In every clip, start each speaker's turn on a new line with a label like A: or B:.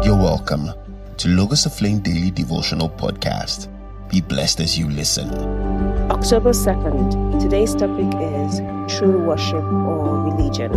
A: You're welcome to Logos Aflame Daily Devotional Podcast. Be blessed as you listen.
B: October 2nd, today's topic is true worship or religion.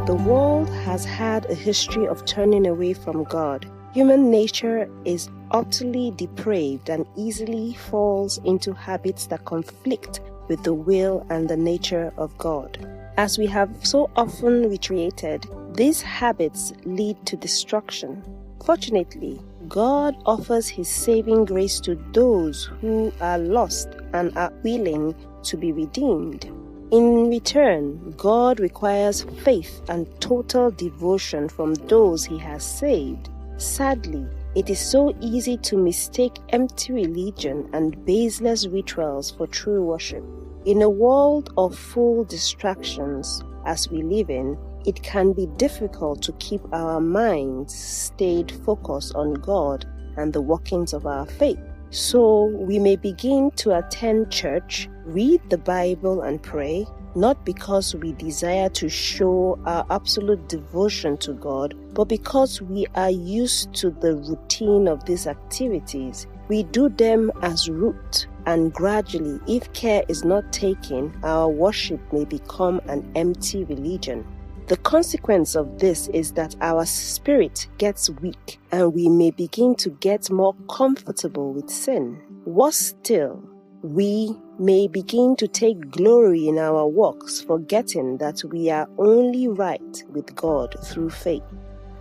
B: The world has had a history of turning away from God. Human nature is utterly depraved and easily falls into habits that conflict with the will and the nature of God. As we have so often reiterated, these habits lead to destruction. Fortunately, God offers His saving grace to those who are lost and are willing to be redeemed. In return, God requires faith and total devotion from those He has saved. Sadly, it is so easy to mistake empty religion and baseless rituals for true worship. In a world of full distractions as we live in, it can be difficult to keep our minds stayed focused on God and the workings of our faith. So we may begin to attend church, read the Bible and pray, not because we desire to show our absolute devotion to God, but because we are used to the routine of these activities. We do them as rote, and gradually, if care is not taken, our worship may become an empty religion. The consequence of this is that our spirit gets weak and we may begin to get more comfortable with sin. Worse still, we may begin to take glory in our works, forgetting that we are only right with God through faith.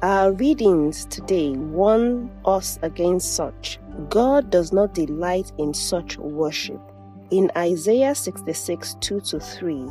B: Our readings today warn us against such. God does not delight in such worship. In Isaiah 66, 2-3,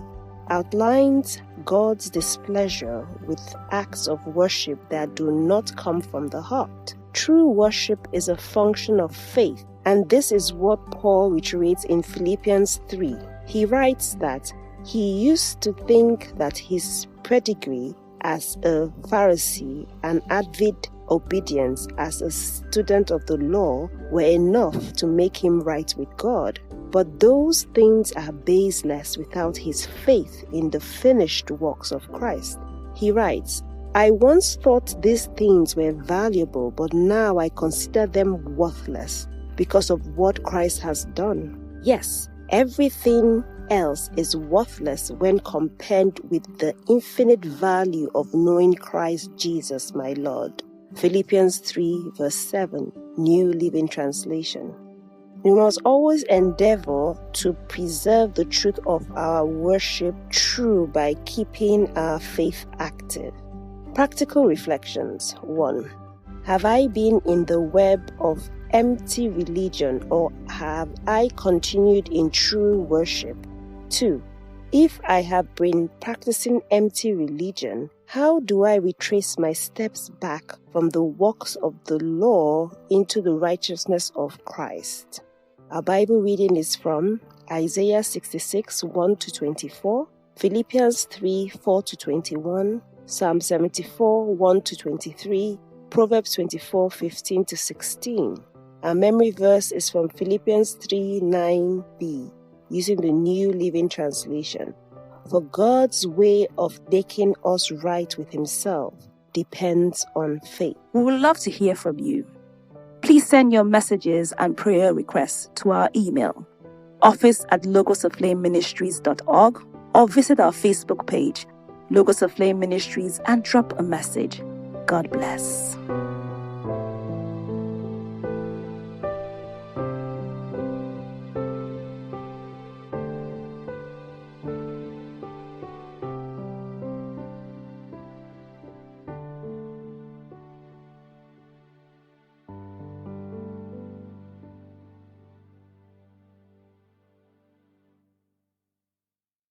B: outlines God's displeasure with acts of worship that do not come from the heart. True worship is a function of faith, and this is what Paul reiterates in Philippians 3. He writes that he used to think that his pedigree as a Pharisee and avid obedience as a student of the law were enough to make him right with God. But those things are baseless without his faith in the finished works of Christ. He writes, I once thought these things were valuable, but now I consider them worthless because of what Christ has done. Yes, everything else is worthless when compared with the infinite value of knowing Christ Jesus, my Lord. Philippians 3 verse 7, New Living Translation. We must always endeavor to preserve the truth of our worship true by keeping our faith active. Practical reflections. 1. Have I been in the web of empty religion, or have I continued in true worship? 2. If I have been practicing empty religion, how do I retrace my steps back from the works of the law into the righteousness of Christ? Our Bible reading is from Isaiah 66, 1-24, Philippians 3, 4-21, Psalm 74, 1-23, Proverbs 24, 15-16. Our memory verse is from Philippians 3, 9b, using the New Living Translation. For God's way of making us right with Himself depends on faith.
C: We would love to hear from you. Please send your messages and prayer requests to our email, office@logosaflameministries.org, or visit our Facebook page, Logos Aflame Ministries, and drop a message. God bless.